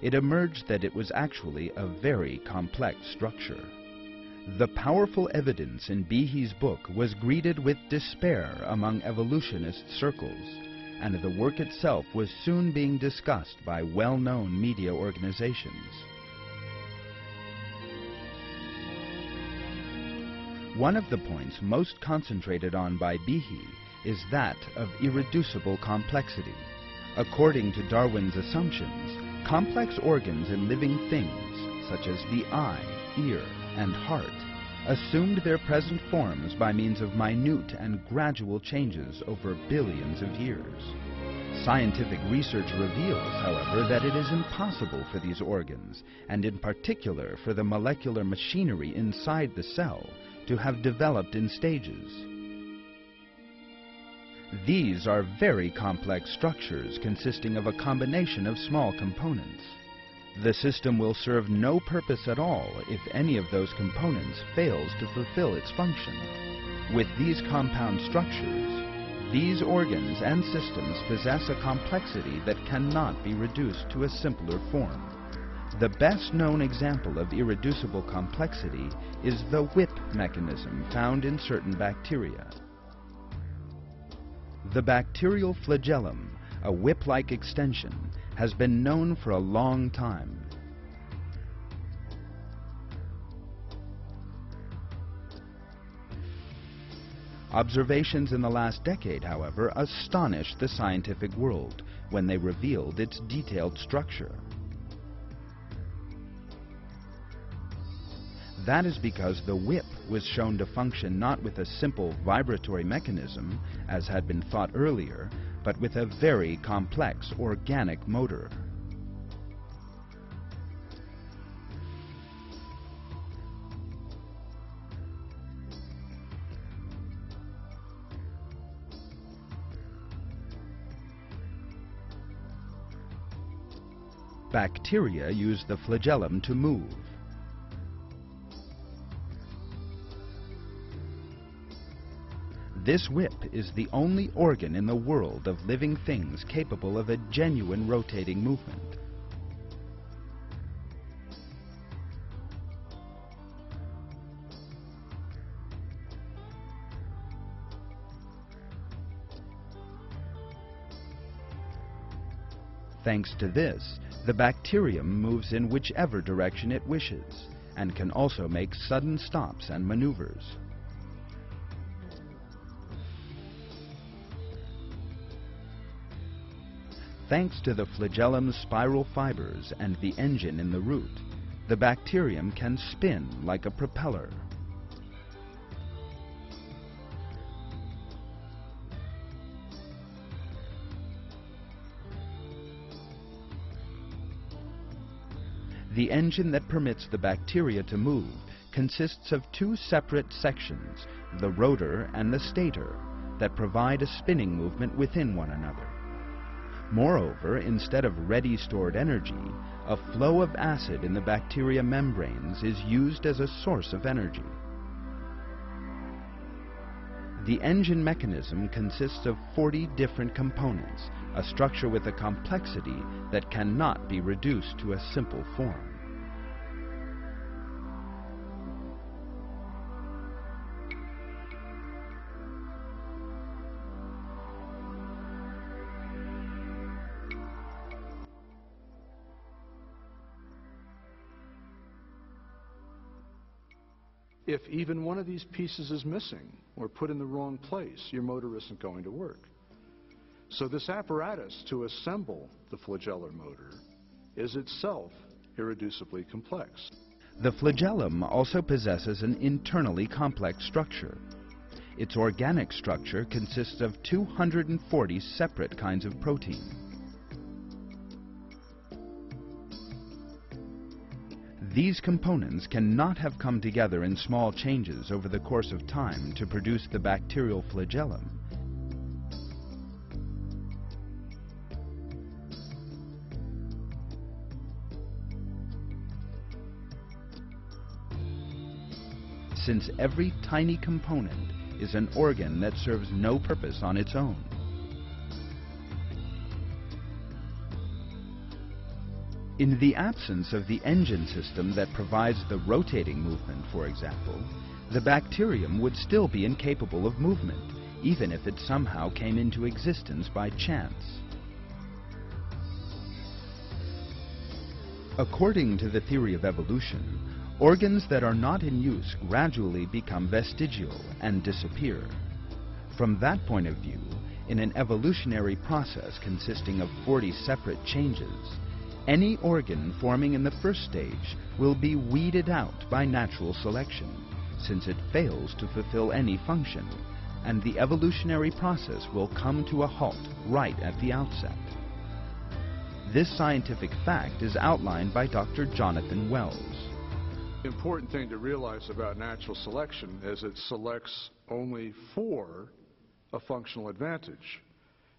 it emerged that it was actually a very complex structure. The powerful evidence in Behe's book was greeted with despair among evolutionist circles, and the work itself was soon being discussed by well-known media organizations. One of the points most concentrated on by Behe is that of irreducible complexity. According to Darwin's assumptions, complex organs in living things, such as the eye, ear, and heart, assumed their present forms by means of minute and gradual changes over billions of years. Scientific research reveals, however, that it is impossible for these organs, and in particular for the molecular machinery inside the cell, to have developed in stages. These are very complex structures consisting of a combination of small components. The system will serve no purpose at all if any of those components fails to fulfill its function. With these compound structures, these organs and systems possess a complexity that cannot be reduced to a simpler form. The best known example of irreducible complexity is the whip mechanism found in certain bacteria. The bacterial flagellum, a whip-like extension, has been known for a long time. Observations in the last decade, however, astonished the scientific world when they revealed its detailed structure. That is because the whip was shown to function not with a simple vibratory mechanism, as had been thought earlier, but with a very complex organic motor. Bacteria use the flagellum to move. This whip is the only organ in the world of living things capable of a genuine rotating movement. Thanks to this, the bacterium moves in whichever direction it wishes, and can also make sudden stops and maneuvers. Thanks to the flagellum's spiral fibers and the engine in the root, the bacterium can spin like a propeller. The engine that permits the bacteria to move consists of two separate sections, the rotor and the stator, that provide a spinning movement within one another. Moreover, instead of ready stored energy, a flow of acid in the bacteria membranes is used as a source of energy. The engine mechanism consists of 40 different components, a structure with a complexity that cannot be reduced to a simple form. If even one of these pieces is missing or put in the wrong place, your motor isn't going to work. So this apparatus to assemble the flagellar motor is itself irreducibly complex. The flagellum also possesses an internally complex structure. Its organic structure consists of 240 separate kinds of protein. These components cannot have come together in small changes over the course of time to produce the bacterial flagellum. Since every tiny component is an organ that serves no purpose on its own. In the absence of the engine system that provides the rotating movement, for example, the bacterium would still be incapable of movement, even if it somehow came into existence by chance. According to the theory of evolution, organs that are not in use gradually become vestigial and disappear. From that point of view, in an evolutionary process consisting of 40 separate changes, any organ forming in the first stage will be weeded out by natural selection, since it fails to fulfill any function, and the evolutionary process will come to a halt right at the outset. This scientific fact is outlined by Dr. Jonathan Wells. The important thing to realize about natural selection is it selects only for a functional advantage.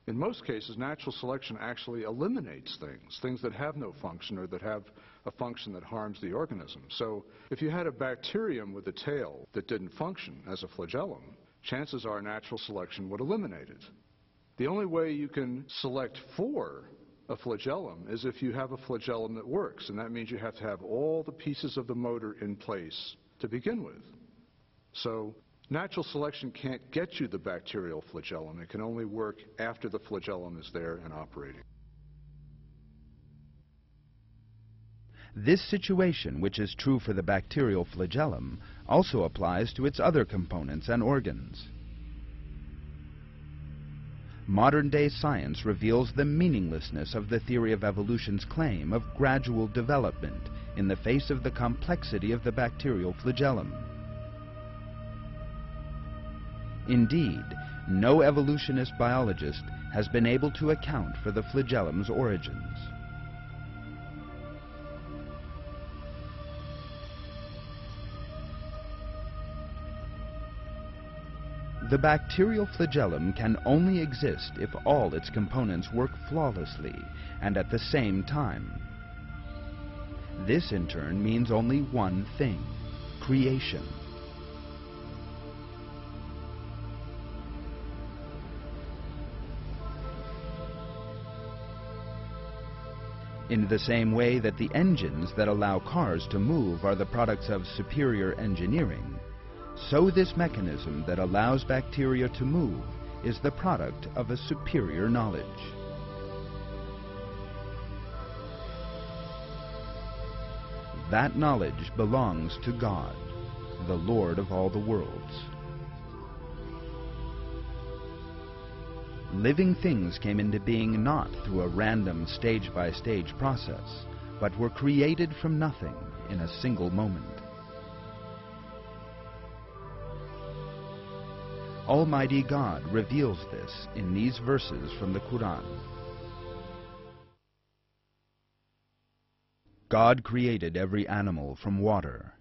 In most cases, natural selection actually eliminates things that have no function or that have a function that harms the organism. So if you had a bacterium with a tail that didn't function as a flagellum, chances are natural selection would eliminate it. The only way you can select for a flagellum is if you have a flagellum that works, and that means you have to have all the pieces of the motor in place to begin with. So natural selection can't get you the bacterial flagellum. It can only work after the flagellum is there and operating. This situation, which is true for the bacterial flagellum, also applies to its other components and organs. Modern-day science reveals the meaninglessness of the theory of evolution's claim of gradual development in the face of the complexity of the bacterial flagellum. Indeed, no evolutionist biologist has been able to account for the flagellum's origins. The bacterial flagellum can only exist if all its components work flawlessly and at the same time. This in turn means only one thing: creation. In the same way that the engines that allow cars to move are the products of superior engineering, so this mechanism that allows bacteria to move is the product of a superior knowledge. That knowledge belongs to God, the Lord of all the worlds. Living things came into being not through a random stage-by-stage process, but were created from nothing in a single moment. Almighty God reveals this in these verses from the Quran. God created every animal from water.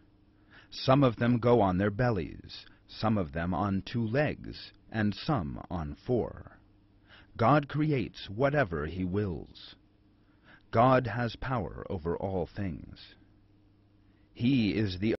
Some of them go on their bellies, some of them on 2 legs, and some on 4. God creates whatever He wills. God has power over all things. He is the